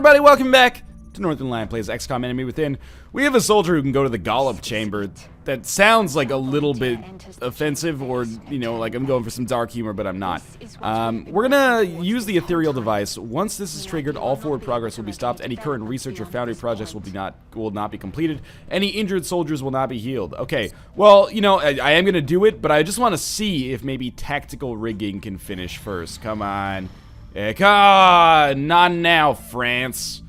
everybody, welcome back to Northern Lion Plays XCOM Enemy Within. We have a soldier who can go to the Gollop Chamber. That sounds like a little bit offensive, or, you know, like I'm going for some dark humor, but I'm not. We're gonna use the Ethereal device. Once this is triggered, all forward progress will be stopped. Any current research or foundry projects will not be completed. Any injured soldiers will not be healed. Okay, well, you know, I am gonna do it, but I just want to see if maybe tactical rigging can finish first. Come on. Come on! Not now, France.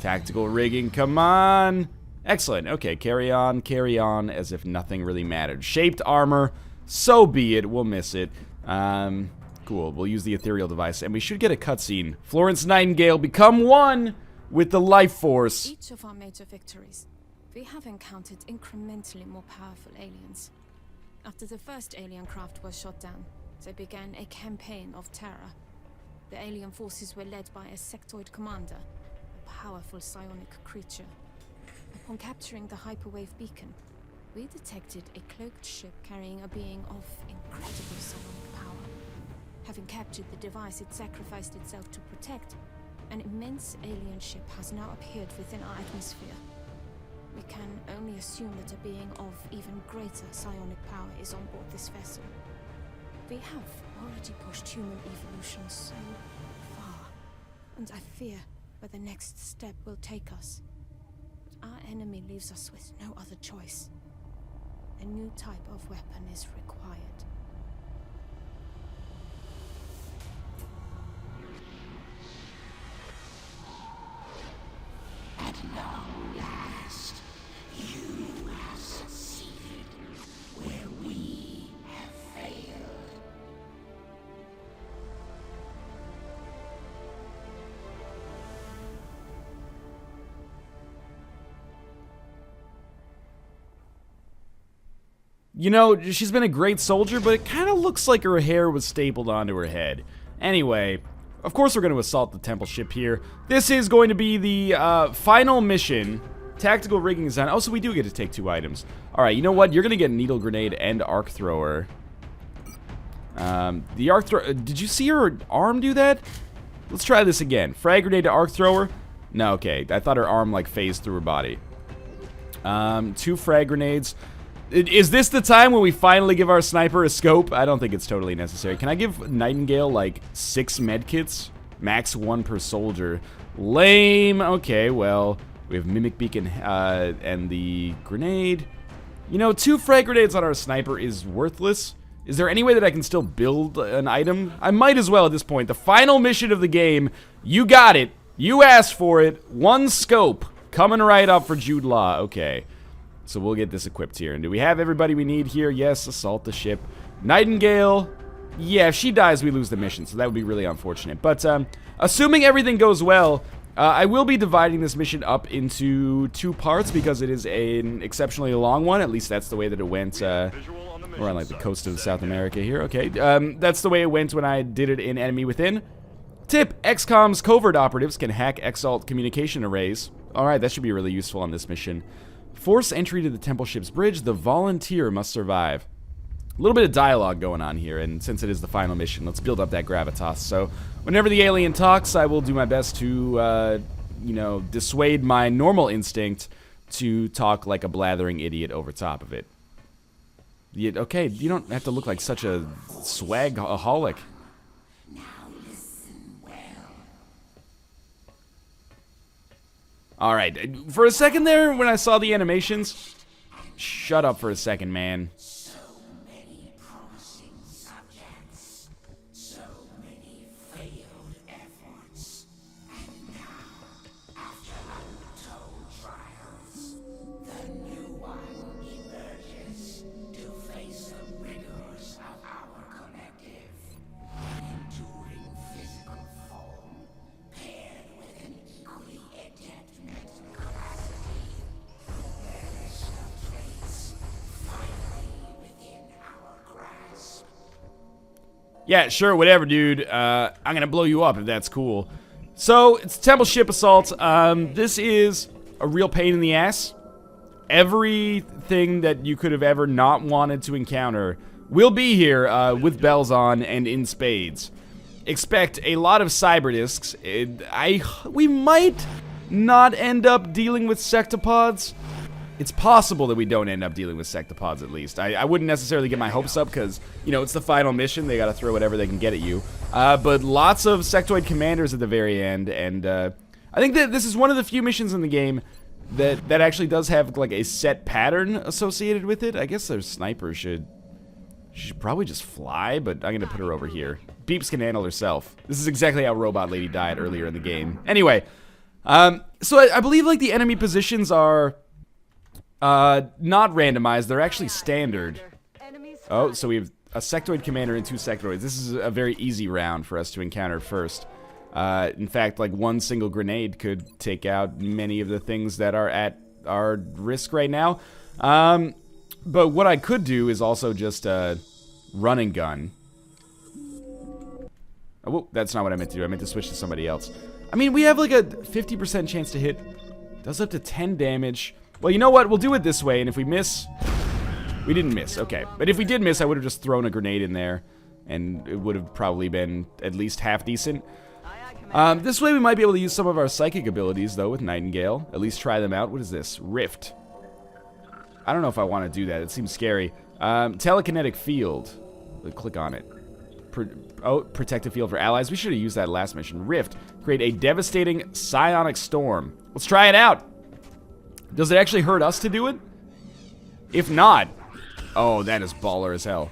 Tactical rigging, come on. Excellent. Okay, carry on as if nothing really mattered. Shaped armor, so be it. We'll miss it. Cool. We'll use the Ethereal device, and we should get a cutscene. Florence Nightingale, become one with the life force. Each of our major victories, we have encountered incrementally more powerful aliens. After the first alien craft was shot down, they began a campaign of terror. The alien forces were led by a sectoid commander, a powerful psionic creature. Upon capturing the hyperwave beacon, we detected a cloaked ship carrying a being of incredible psionic power. Having captured the device it sacrificed itself to protect, an immense alien ship has now appeared within our atmosphere. We can only assume that a being of even greater psionic power is on board this vessel. We have already pushed human evolution so far, and I fear where the next step will take us. But our enemy leaves us with no other choice. A new type of weapon is required. At long last, you have succeeded where we have failed. You know, she's been a great soldier, but it kind of looks like her hair was stapled onto her head. Anyway, of course we're going to assault the temple ship here. This is going to be the final mission. Tactical rigging is on. Oh, so we do get to take 2 items. Alright, you know what? You're going to get needle grenade and arc thrower. The arc thrower... Did you see her arm do that? Let's try this again. Frag grenade to arc thrower? No, okay. I thought her arm, like, phased through her body. 2 frag grenades. Is this the time when we finally give our sniper a scope? I don't think it's totally necessary. Can I give Nightingale, like, 6 medkits? Max 1 per soldier. Lame. Okay, well, we have Mimic Beacon and the grenade. You know, 2 frag grenades on our sniper is worthless. Is there any way that I can still build an item? I might as well at this point. The final mission of the game. You got it. You asked for it. 1 scope. Coming right up for Jude Law. Okay. So we'll get this equipped here. And do we have everybody we need here? Yes, assault the ship. Nightingale. Yeah, if she dies, we lose the mission. So that would be really unfortunate. But assuming everything goes well, I will be dividing this mission up into 2 parts because it is an exceptionally long one. At least that's the way that it went. We're on like the coast of South America here. Okay, that's the way it went when I did it in Enemy Within. Tip, XCOM's covert operatives can hack Exalt communication arrays. Alright, that should be really useful on this mission. Force entry to the temple ship's bridge. The volunteer must survive. A little bit of dialogue going on here, and since it is the final mission, let's build up that gravitas. So, whenever the alien talks, I will do my best to, you know, dissuade my normal instinct to talk like a blathering idiot over top of it. Okay, you don't have to look like such a swag-aholic. Alright, for a second there, when I saw the animations... Shut up for a second, man. So many promising subjects, so many failed efforts, and now, after untold trials, the new one emerges to face the rigors of our collective. An enduring physical form, paired with an equally adept mental capacity. The list of traits finally within our grasp. Yeah, sure, whatever, dude. I'm gonna blow you up if that's cool. So, it's Temple Ship Assault. This is a real pain in the ass. Everything that you could have ever not wanted to encounter will be here with bells on and in spades. expect a lot of cyber discs. We might not end up dealing with sectopods. It's possible that we don't end up dealing with sectopods, at least. I wouldn't necessarily get my hopes up because, you know, it's the final mission. They got to throw whatever they can get at you. But lots of sectoid commanders at the very end, and I think that this is one of the few missions in the game that actually does have like a set pattern associated with it. I guess their sniper should probably just fly, but I'm gonna put her over here. Beeps can handle herself. This is exactly how Robot Lady died earlier in the game. Anyway, so I believe like the enemy positions are not randomized. They're actually standard. Oh, so we have a sectoid commander and 2 sectoids. This is a very easy round for us to encounter first. In fact, like one single grenade could take out many of the things that are at our risk right now. But what I could do is also just run and gun. Oh, whoop, that's not what I meant to do. I meant to switch to somebody else. I mean, we have like a 50% chance to hit. Does up to 10 damage. Well, you know what? We'll do it this way, and if we miss... We didn't miss, okay. But if we did miss, I would have just thrown a grenade in there, and it would have probably been at least half decent. This way we might be able to use some of our psychic abilities, though, with Nightingale. At least try them out. What is this? Rift. I don't know if I want to do that. It seems scary. Telekinetic field. Click on it. Protective field for allies. We should have used that last mission. Rift. Create a devastating psionic storm. Let's try it out. Does it actually hurt us to do it? If not... Oh, that is baller as hell.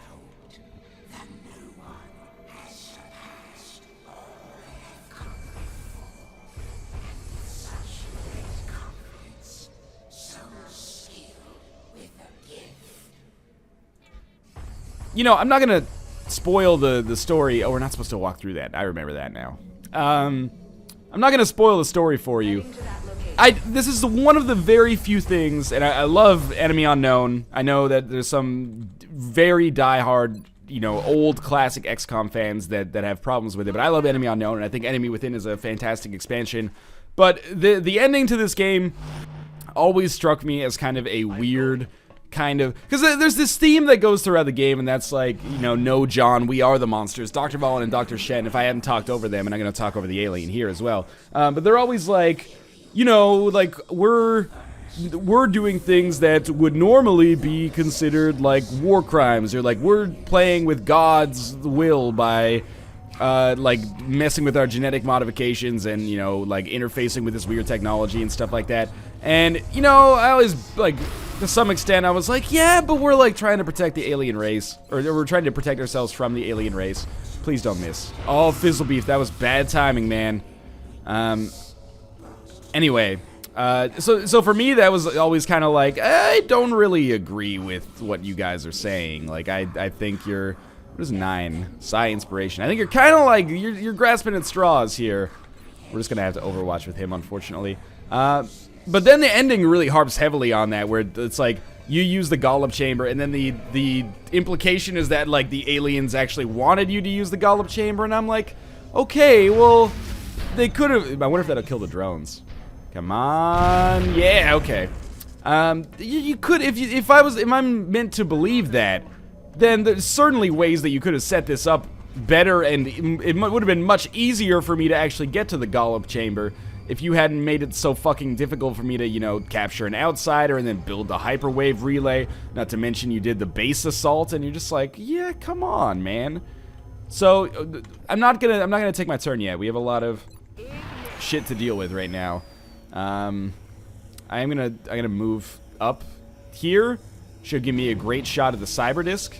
You know, I'm not gonna spoil the story. Oh, we're not supposed to walk through that. I remember that now. I'm not gonna spoil the story for you. This is one of the very few things, and I love Enemy Unknown. I know that there's some very diehard, you know, old classic XCOM fans that have problems with it, but I love Enemy Unknown, and I think Enemy Within is a fantastic expansion. But the ending to this game always struck me as kind of a weird... kind of, because there's this theme that goes throughout the game, and that's like, you know, no, John, we are the monsters. Dr. Valen and Dr. Shen, if I hadn't talked over them, and I'm going to talk over the alien here as well, but they're always like, you know, like, we're doing things that would normally be considered like war crimes, or like we're playing with God's will by like messing with our genetic modifications and, you know, like interfacing with this weird technology and stuff like that. And, you know, I always, like, to some extent, I was like, yeah, but we're, like, trying to protect the alien race. Or we're trying to protect ourselves from the alien race. Please don't miss. Oh, Fizzle Beef, that was bad timing, man. Anyway, so for me, that was always kind of like, I don't really agree with what you guys are saying. Like, I think you're, what is 9? Psi Inspiration. I think you're kind of like, you're grasping at straws here. We're just going to have to Overwatch with him, unfortunately. But then the ending really harps heavily on that, where it's like, you use the Gollop Chamber, and then the implication is that, like, the aliens actually wanted you to use the Gollop Chamber, and I'm like, okay, well, they could have... I wonder if that'll kill the drones. Come on. Yeah, okay. You could, if I'm meant to believe that, then there's certainly ways that you could have set this up better, and it would have been much easier for me to actually get to the Gollop Chamber if you hadn't made it so fucking difficult for me to, you know, capture an outsider and then build the hyperwave relay. Not to mention you did the base assault, and you're just like, yeah, come on, man. So I'm not gonna take my turn yet. We have a lot of shit to deal with right now. I'm gonna move up here. Should give me a great shot at the cyber disc.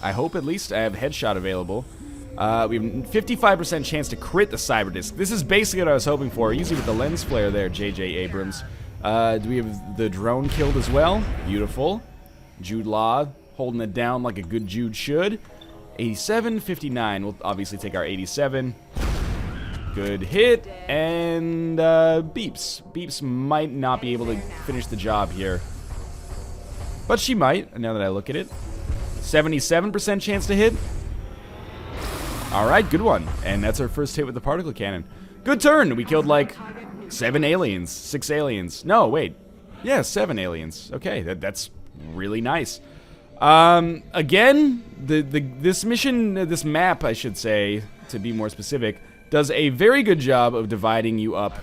I hope, at least. I have headshot available. We have 55% chance to crit the cyber disc. This is basically what I was hoping for. Easy with the lens flare there, J.J. Abrams. Do we have the drone killed as well? Beautiful. Jude Law holding it down like a good Jude should. 87, 59. We'll obviously take our 87. Good hit. And Beeps. Beeps might not be able to finish the job here. But she might, now that I look at it. 77% chance to hit. Alright, good one. And that's our first hit with the particle cannon. Good turn. We killed like 7 aliens. 6 aliens. No, wait. Yeah, 7 aliens. Okay, that's really nice. Again, this mission, this map, I should say, to be more specific, does a very good job of dividing you up,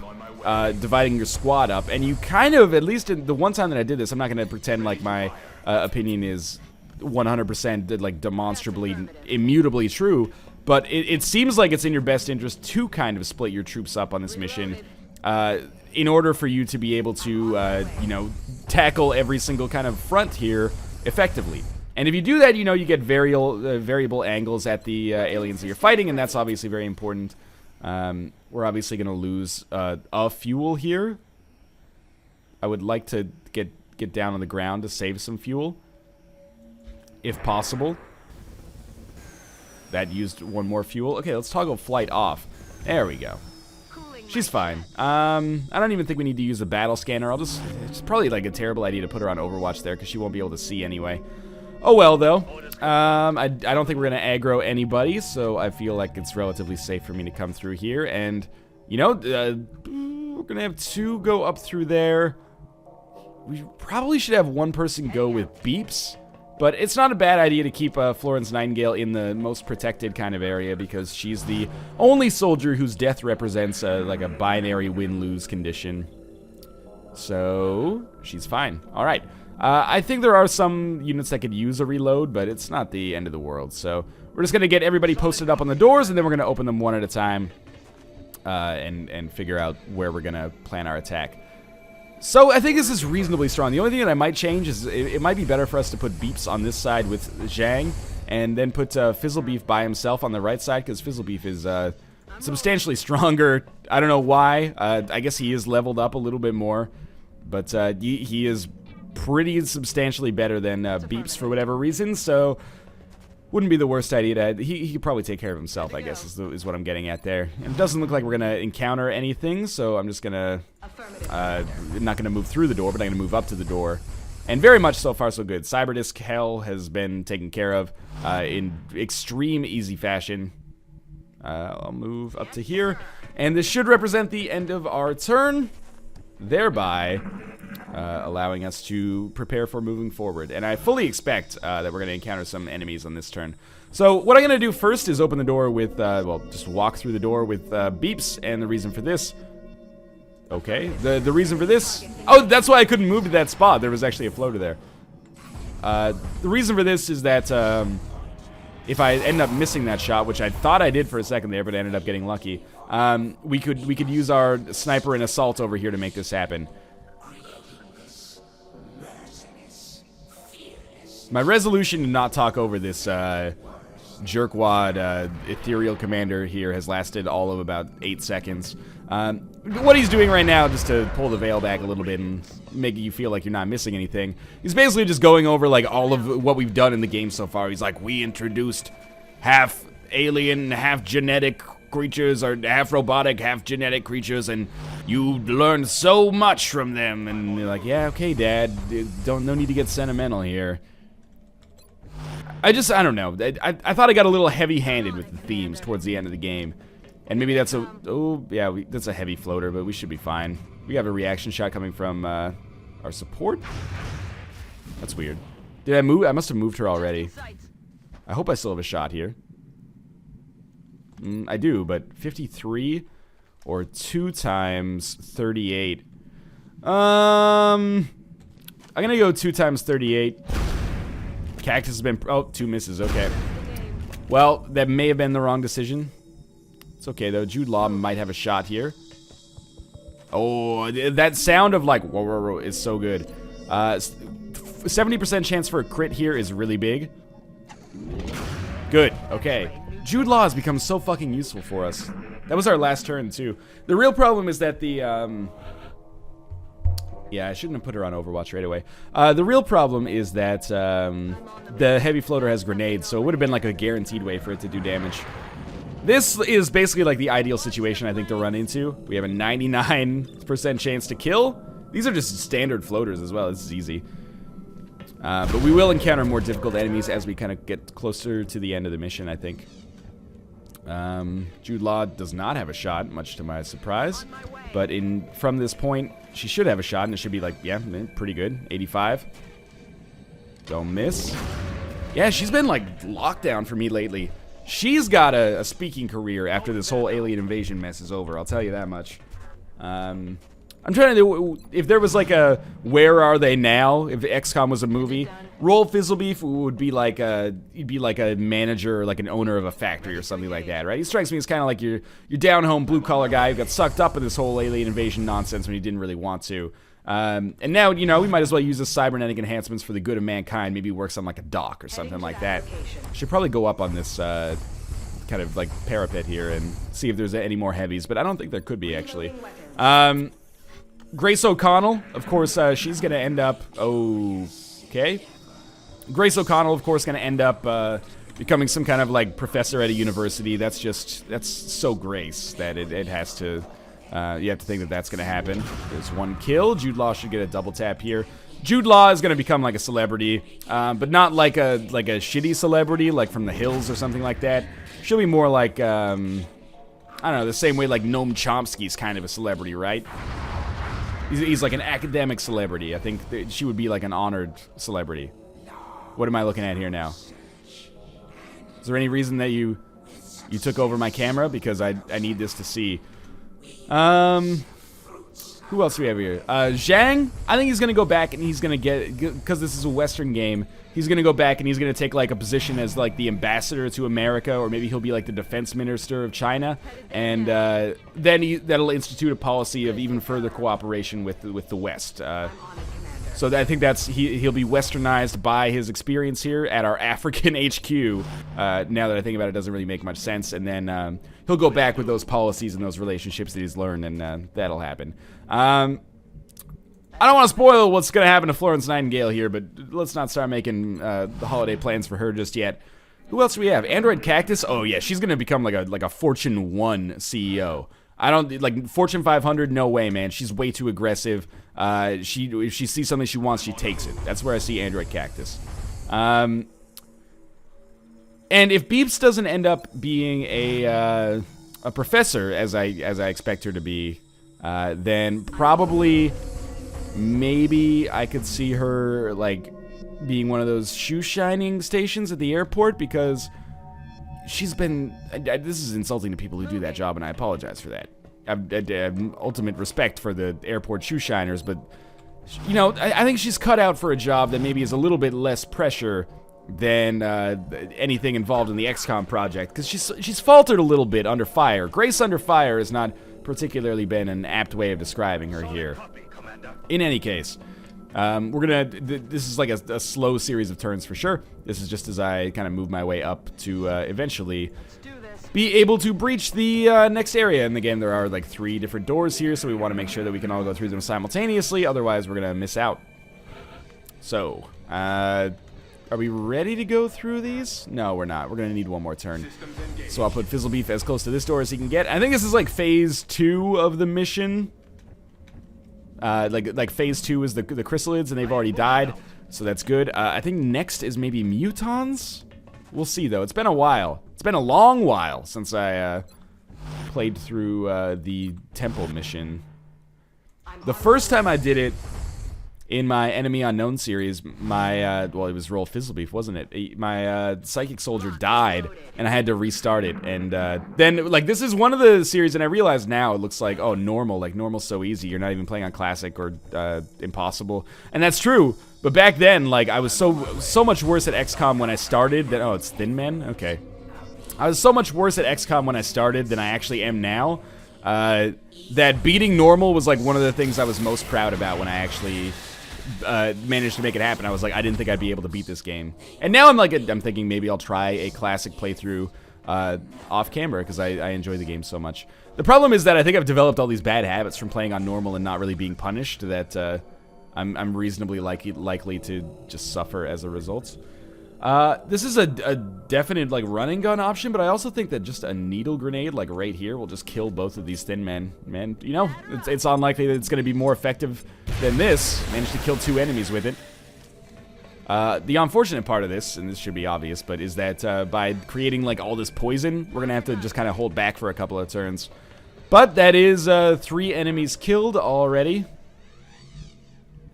dividing your squad up, and you kind of, at least in the one time that I did this, I'm not going to pretend like my opinion is 100% like demonstrably, immutably true, but it seems like it's in your best interest to kind of split your troops up on this mission, in order for you to be able to, you know, tackle every single kind of front here effectively. And if you do that, you know, you get variable angles at the aliens that you're fighting, and that's obviously very important. We're obviously going to lose a fuel here. I would like to get down on the ground to save some fuel, if possible. That used one more fuel. Okay, let's toggle flight off. There we go. She's fine. I don't even think we need to use a battle scanner. It's probably like a terrible idea to put her on Overwatch there, because she won't be able to see anyway. Oh well, though. I don't think we're going to aggro anybody, so I feel like it's relatively safe for me to come through here. And, you know, we're going to have 2 go up through there. We probably should have 1 person go with beeps. But it's not a bad idea to keep Florence Nightingale in the most protected kind of area, because she's the only soldier whose death represents like a binary win-lose condition. So, she's fine. Alright. I think there are some units that could use a reload, but it's not the end of the world. So, we're just going to get everybody posted up on the doors, and then we're going to open them one at a time and figure out where we're going to plan our attack. So, I think this is reasonably strong. The only thing that I might change is it might be better for us to put beeps on this side with Zhang, and then put Fizzlebeef by himself on the right side, because Fizzlebeef is substantially stronger. I don't know why. I guess he is leveled up a little bit more, but he is pretty substantially better than Beeps for whatever reason, so wouldn't be the worst idea to... He could probably take care of himself, I guess, is what I'm getting at there. And it doesn't look like we're going to encounter anything, so I'm just going to... not going to move through the door, but I'm going to move up to the door. And very much so far so good. Cyberdisk hell has been taken care of in extreme easy fashion. I'll move up to here. And this should represent the end of our turn, thereby allowing us to prepare for moving forward. And I fully expect that we're going to encounter some enemies on this turn. So what I'm going to do first is open the door with, well, just walk through the door with beeps, and the reason for this... Okay, the reason for this... Oh, that's why I couldn't move to that spot. There was actually a floater there. The reason for this is that if I end up missing that shot, which I thought I did for a second there, but I ended up getting lucky, we could use our sniper and assault over here to make this happen. My resolution to not talk over this jerkwad Ethereal commander here has lasted all of about 8 seconds. What he's doing right now, just to pull the veil back a little bit and make you feel like you're not missing anything, he's basically just going over like all of what we've done in the game so far. He's like, we introduced half alien, half genetic creatures, or half robotic, half genetic creatures, and you learned so much from them. And you're like, yeah, okay, Dad, no need to get sentimental here. I don't know. I thought I got a little heavy-handed with the themes towards the end of the game. And maybe that's a... Oh, yeah, that's a heavy floater, but we should be fine. We have a reaction shot coming from our support? That's weird. Did I move? I must have moved her already. I hope I still have a shot here. I do, but 53 or 2 times 38. I'm gonna go 2 times 38. Cactus has been... Oh, 2 misses, okay. Well, that may have been the wrong decision. It's okay, though. Jude Law might have a shot here. Oh, that sound of like, whoa, whoa, whoa, is so good. 70% chance for a crit here is really big. Good, okay. Jude Law has become so fucking useful for us. That was our last turn, too. The real problem is that the, yeah, I shouldn't have put her on Overwatch right away. The real problem is that the heavy floater has grenades, so it would have been like a guaranteed way for it to do damage. This is basically like the ideal situation I think to run into. We have a 99% chance to kill. These are just standard floaters as well. This is easy. But we will encounter more difficult enemies as we kind of get closer to the end of the mission, I think. Jude Law does not have a shot, much to my surprise. But from this point, she should have a shot, and it should be like, yeah, pretty good. 85. Don't miss. Yeah, she's been like locked down for me lately. She's got a speaking career after this whole alien invasion mess is over. I'll tell you that much. I'm trying to do, if there was like a Where Are They Now, if XCOM was a movie, Roll Fizzlebeef would be like he'd be like a manager or like an owner of a factory or something like that, right? He strikes me as kind of like your down-home blue-collar guy who got sucked up in this whole alien invasion nonsense when he didn't really want to. And now, you know, we might as well use the cybernetic enhancements for the good of mankind. Maybe works on like a dock or something like that. Should probably go up on this kind of like parapet here and see if there's any more heavies, but I don't think there could be actually. Grace O'Connell, of course, she's gonna end up. Okay. Grace O'Connell, of course, gonna end up becoming some kind of like professor at a university. That's so Grace that it has to. You have to think that that's gonna happen. There's one kill. Jude Law should get a double tap here. Jude Law is gonna become like a celebrity, but not like a shitty celebrity like from the Hills or something like that. She'll be more like I don't know, the same way like Noam Chomsky's kind of a celebrity, right? He's like an academic celebrity. I think she would be like an honored celebrity. What am I looking at here now? Is there any reason that you took over my camera? Because I need this to see. Who else do we have here? Zhang, I think he's gonna go back and he's gonna because this is a Western game, he's gonna go back and he's gonna take like a position as like the ambassador to America, or maybe he'll be like the defense minister of China, and then that'll institute a policy of even further cooperation with the West. So I think he'll be westernized by his experience here at our African HQ. Now that I think about it, it doesn't really make much sense. And then he'll go back with those policies and those relationships that he's learned, and that'll happen. I don't want to spoil what's going to happen to Florence Nightingale here, but let's not start making the holiday plans for her just yet. Who else do we have? Android Cactus? Oh yeah, she's going to become like a Fortune 1 CEO. I don't like Fortune 500. No way, man. She's way too aggressive. If she sees something she wants, she takes it. That's where I see Android Cactus. And if Beeps doesn't end up being a professor, as I expect her to be, then probably maybe I could see her like being one of those shoe shining stations at the airport, because she's been. This is insulting to people who do that job, and I apologize for that. I have ultimate respect for the airport shoe shiners, but you know, I think she's cut out for a job that maybe is a little bit less pressure than anything involved in the XCOM project, because she's faltered a little bit under fire. Grace under fire has not particularly been an apt way of describing her here. In any case, this is like a slow series of turns for sure. This is just as I kind of move my way up to eventually be able to breach the next area in the game. There are like 3 different doors here, so we want to make sure that we can all go through them simultaneously, otherwise we're gonna miss out. So, are we ready to go through these? No, we're not. We're gonna need one more turn. So I'll put Fizzlebeef as close to this door as he can get. I think this is like phase 2 of the mission. Like phase 2 is the chrysalids, and they've already died, so that's good. I think next is maybe Mutons. We'll see though. It's been a while. It's been a long while since I played through the temple mission. The first time I did it in my Enemy Unknown series, my well, it was Roll Fizzlebeef, wasn't it? My psychic soldier died, and I had to restart it. And then, like, this is one of the series, and I realize now it looks like, oh, normal. Like, normal's so easy. You're not even playing on classic or impossible, and that's true. But back then, like, I was so much worse at XCOM when I started that. Oh, it's Thin Men. Okay, I was so much worse at XCOM when I started than I actually am now. That beating normal was like one of the things I was most proud about when I actually managed to make it happen. I was like, I didn't think I'd be able to beat this game. And now I'm thinking maybe I'll try a classic playthrough off camera, because I enjoy the game so much. The problem is that I think I've developed all these bad habits from playing on normal and not really being punished, that I'm reasonably likely to just suffer as a result. This is a definite like running gun option, but I also think that just a needle grenade like right here will just kill both of these thin men. Man, you know, it's unlikely that it's going to be more effective than this. Managed to kill 2 enemies with it. The unfortunate part of this, and this should be obvious, but is that by creating like all this poison, we're going to have to just kind of hold back for a couple of turns. But that is 3 enemies killed already.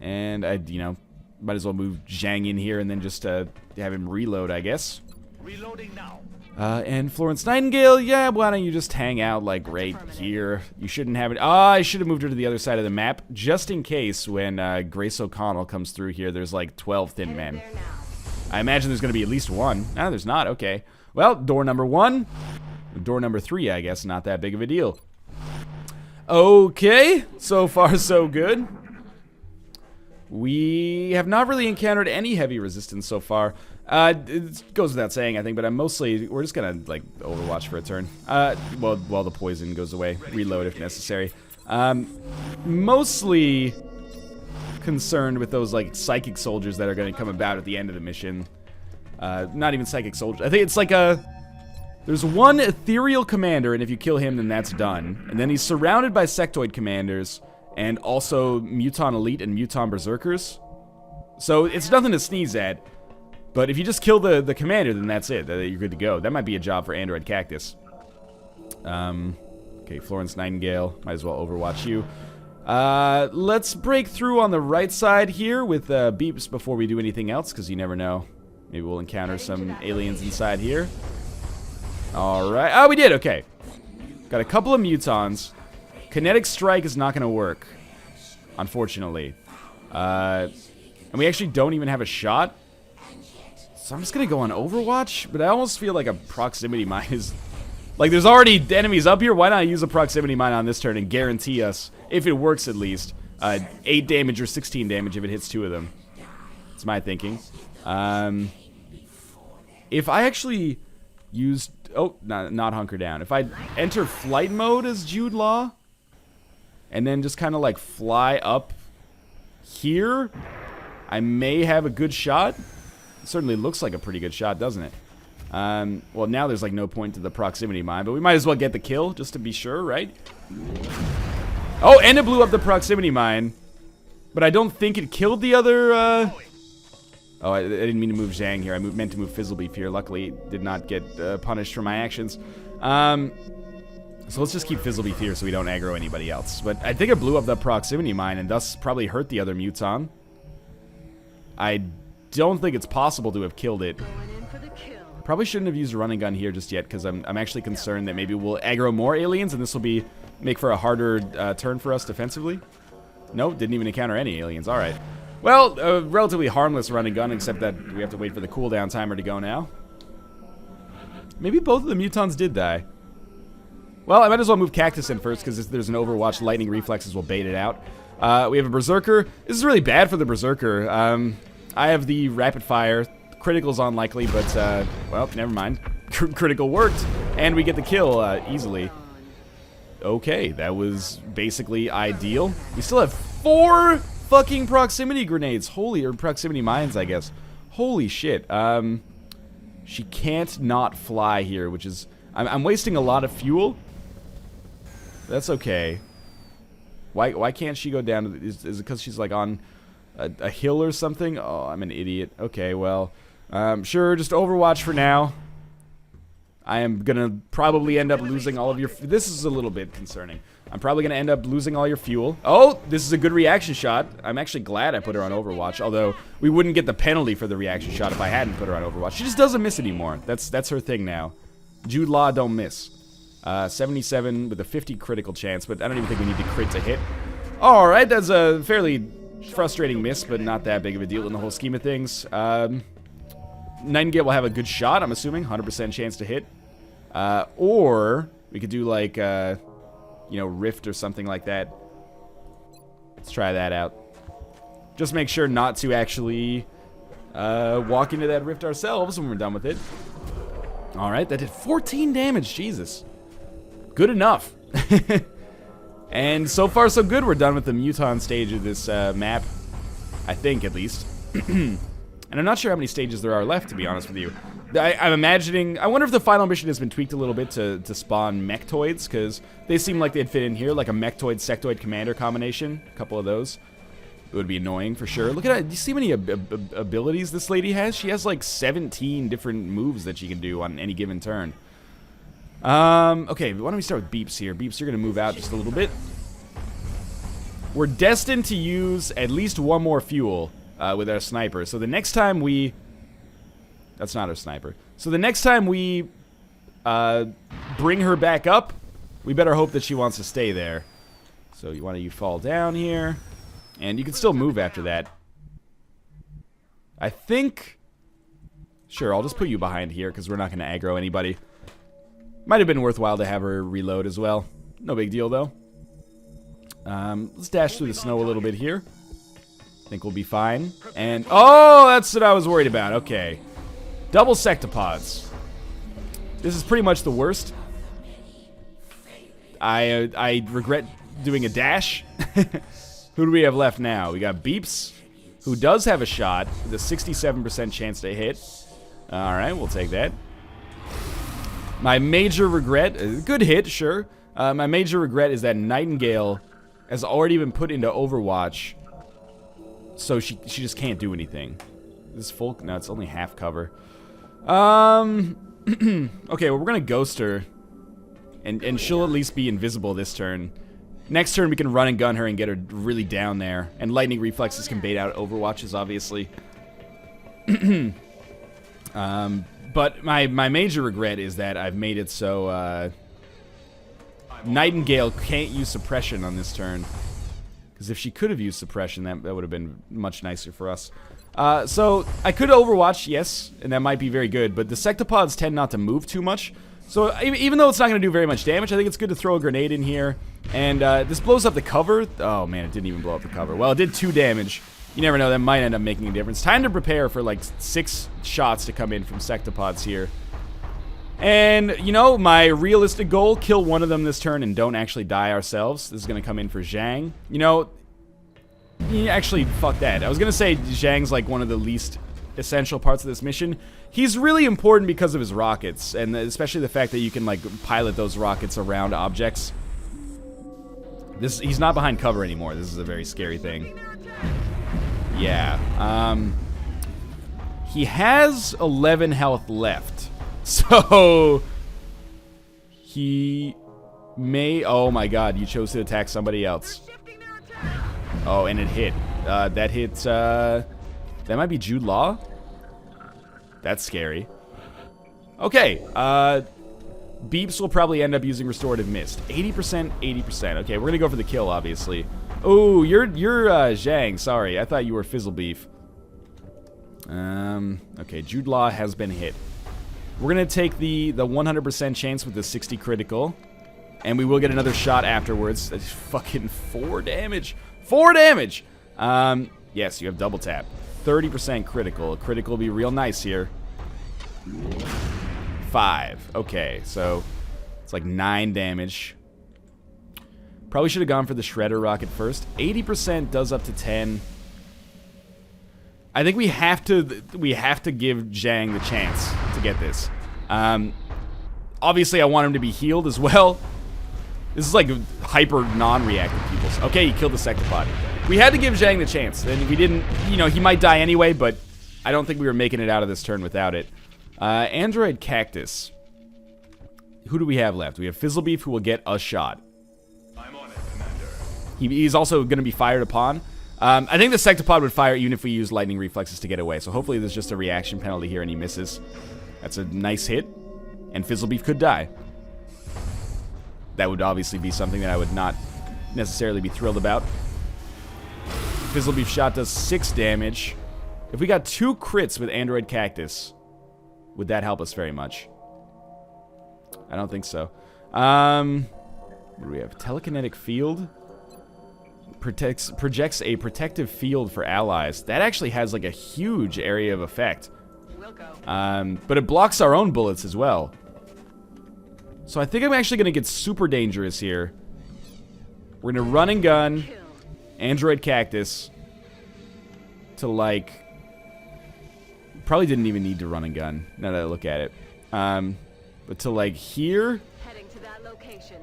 And you know, might as well move Zhang in here and then just have him reload, I guess. Reloading now. And Florence Nightingale, yeah, why don't you just hang out, like, right here? You shouldn't have it. I should have moved her to the other side of the map, just in case when Grace O'Connell comes through here, there's, like, 12 thin men. I imagine there's going to be at least one. No, there's not. Okay. Well, door number 1. Door number 3, I guess, not that big of a deal. Okay. So far, so good. We have not really encountered any heavy resistance so far. It goes without saying, I think, but we're just gonna, like, overwatch for a turn. Well, while the poison goes away. Reload if necessary. Mostly concerned with those, like, psychic soldiers that are gonna come about at the end of the mission. Not even psychic soldiers. I think it's like there's one ethereal commander, and if you kill him, then that's done. And then he's surrounded by sectoid commanders, and also Muton Elite and Muton Berserkers. So it's nothing to sneeze at. But if you just kill the commander, then that's it. You're good to go. That might be a job for Android Cactus. Okay, Florence Nightingale. Might as well overwatch you. Let's break through on the right side here with beeps before we do anything else, because you never know. Maybe we'll encounter some aliens inside here. Alright. Oh, we did. Okay. Got a couple of Mutons. Kinetic Strike is not going to work, unfortunately. And we actually don't even have a shot. So I'm just going to go on Overwatch, but I almost feel like a proximity mine is... Like, there's already enemies up here. Why not use a proximity mine on this turn and guarantee us, if it works at least, 8 damage or 16 damage if it hits 2 of them. That's my thinking. If I actually used... Oh, not hunker down. If I enter flight mode as Jude Law, and then just kind of like fly up here, I may have a good shot. It certainly looks like a pretty good shot, doesn't it? Well, now there's like no point to the proximity mine, but we might as well get the kill just to be sure, right? Oh, and it blew up the proximity mine, but I don't think it killed the other, Oh, I didn't mean to move Zhang here. I meant to move Fizzlebeef here. Luckily, did not get punished for my actions. So let's just keep Fizzlebeef here so we don't aggro anybody else. But I think it blew up the proximity mine and thus probably hurt the other Muton. I don't think it's possible to have killed it. Probably shouldn't have used a running gun here just yet because I'm actually concerned that maybe we'll aggro more aliens and this will make for a harder turn for us defensively. Nope, didn't even encounter any aliens. All right. Well, a relatively harmless running gun, except that we have to wait for the cooldown timer to go now. Maybe both of the Mutons did die. Well, I might as well move Cactus in first, because there's an Overwatch. Lightning reflexes will bait it out. We have a Berserker. This is really bad for the Berserker. I have the Rapid Fire. Critical's unlikely, but, well, never mind. Critical worked, and we get the kill easily. Okay, that was basically ideal. We still have 4... fucking proximity grenades. Or proximity mines, I guess. Holy shit. She can't not fly here, which is... I'm wasting a lot of fuel. That's okay. Why can't she go down? Is it because she's, like, on a hill or something? Oh, I'm an idiot. Okay, well... sure, just Overwatch for now. I am gonna probably end up losing all of your... This is a little bit concerning. I'm probably gonna end up losing all your fuel. Oh, this is a good reaction shot. I'm actually glad I put her on Overwatch, although we wouldn't get the penalty for the reaction shot if I hadn't put her on Overwatch. She just doesn't miss anymore. That's her thing now. Jude Law don't miss. 77 with a 50 critical chance, but I don't even think we need to crit to hit. Alright, that's a fairly frustrating miss, but not that big of a deal in the whole scheme of things. Nightingale will have a good shot, I'm assuming. 100% chance to hit. Or we could do like, you know, Rift or something like that. Let's try that out. Just make sure not to actually walk into that Rift ourselves when we're done with it. Alright, that did 14 damage. Jesus. Good enough. And so far so good. We're done with the Muton stage of this map. I think, at least. And I'm not sure how many stages there are left, to be honest with you. I'm imagining... I wonder if the final mission has been tweaked a little bit to spawn mechtoids, because they seem like they'd fit in here, like a mechtoid-sectoid commander combination. A couple of those. It would be annoying, for sure. Look at that. Do you see how many abilities this lady has? She has, like, 17 different moves that she can do on any given turn. Okay, why don't we start with Beeps here? Beeps, you're going to move out just a little bit. We're destined to use at least one more fuel with our sniper. So the next time we... That's not our sniper. So the next time we bring her back up, we better hope that she wants to stay there. So you fall down here, and you can still move after that. I think... Sure, I'll just put you behind here, because we're not going to aggro anybody. Might have been worthwhile to have her reload as well. No big deal, though. Let's dash through the snow a little bit here. Think we'll be fine. And, oh, that's what I was worried about. Okay. Double Sectopods. This is pretty much the worst. I regret doing a dash. Who do we have left now? We got Beeps, who does have a shot with a 67% chance to hit. Alright, we'll take that. My major regret, good hit, sure. My major regret is that Nightingale has already been put into Overwatch, so she just can't do anything. Is this full? No, it's only half cover. Okay, well, we're gonna ghost her, and she'll at least be invisible this turn. Next turn, we can run and gun her and get her really down there. And lightning reflexes can bait out Overwatches, obviously. But my major regret is that I've made it so Nightingale can't use suppression on this turn. Because if she could have used suppression, that would have been much nicer for us. So I could Overwatch, yes, and that might be very good. But the Sectopods tend not to move too much. So even though it's not going to do very much damage, I think it's good to throw a grenade in here. And this blows up the cover. Oh man, it didn't even blow up the cover. Well, it did 2 damage. You never know, that might end up making a difference. Time to prepare for like 6 shots to come in from Sectopods here. And, you know, my realistic goal, kill one of them this turn and don't actually die ourselves. This is going to come in for Zhang. You know, actually, fuck that. I was going to say Zhang's like one of the least essential parts of this mission. He's really important because of his rockets, and especially the fact that you can like pilot those rockets around objects. He's not behind cover anymore. This is a very scary thing. Yeah. He has 11 health left. So he may... Oh my god, you chose to attack somebody else. Oh, and it hit. That hit, that might be Jude Law? That's scary. Okay, Beeps will probably end up using Restorative Mist. 80%, 80%. Okay, we're gonna go for the kill, obviously. Oh, you're Zhang. Sorry, I thought you were Fizzlebeef. Okay, Jude Law has been hit. We're gonna take the 100% chance with the 60 critical, and we will get another shot afterwards. That's fucking 4 damage. 4 damage. Yes, you have double tap. 30% critical. Critical will be real nice here. 5. Okay, so it's like 9 damage. Probably should have gone for the Shredder rocket first. 80% does up to 10. I think we have to give Zhang the chance to get this. Obviously, I want him to be healed as well. This is like hyper non-reactive people. Okay, he killed the Sectopod. We had to give Zhang the chance, and we didn't. You know, he might die anyway, but I don't think we were making it out of this turn without it. Android Cactus. Who do we have left? We have Fizzlebeef, who will get a shot. I'm on it, Commander. He's also going to be fired upon. I think the Sectopod would fire even if we use lightning reflexes to get away. So hopefully there's just a reaction penalty here and he misses. That's a nice hit. And Fizzlebeef could die. That would obviously be something that I would not necessarily be thrilled about. Fizzlebeef shot does 6 damage. If we got 2 crits with Android Cactus, would that help us very much? I don't think so. What do we have? Telekinetic Field? Projects a protective field for allies. That actually has like a huge area of effect. But it blocks our own bullets as well. So I think I'm actually going to get super dangerous here. We're going to run and gun Android Cactus to like... Probably didn't even need to run and gun, now that I look at it. But to like here... Heading to that location.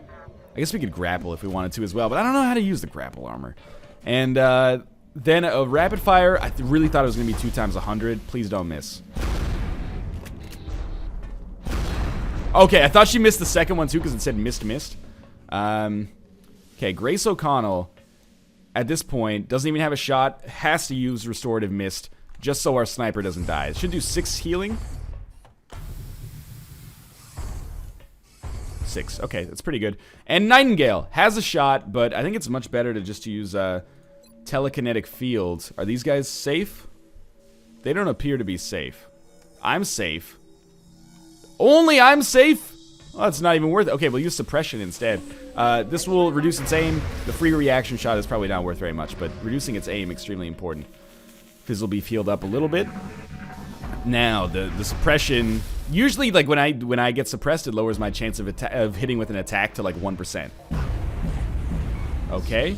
I guess we could grapple if we wanted to as well, but I don't know how to use the grapple armor. And then a rapid fire, I really thought it was going to be 2 times 100. Please don't miss. Okay, I thought she missed the second one too because it said missed. Okay, Grace O'Connell, at this point, doesn't even have a shot, has to use Restorative Mist just so our sniper doesn't die. It should do 6 healing. 6. Okay, that's pretty good. And Nightingale has a shot, but I think it's much better to just use telekinetic fields. Are these guys safe? They don't appear to be safe. I'm safe. Only I'm safe? Oh, that's not even worth it. Okay, we'll use suppression instead. This will reduce its aim. The free reaction shot is probably not worth very much, but reducing its aim extremely important. Fizz will be healed up a little bit. Now, the suppression... Usually, like, when I get suppressed, it lowers my chance of hitting with an attack to, like, 1%. Okay.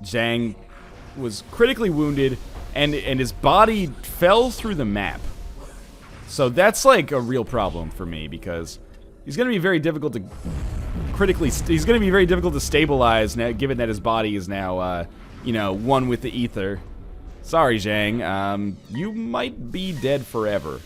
Zhang was critically wounded, and his body fell through the map. So that's, like, a real problem for me, because he's going to be very difficult to he's going to be very difficult to stabilize, now, given that his body is now, you know, one with the ether. Sorry, Zhang. You might be dead forever.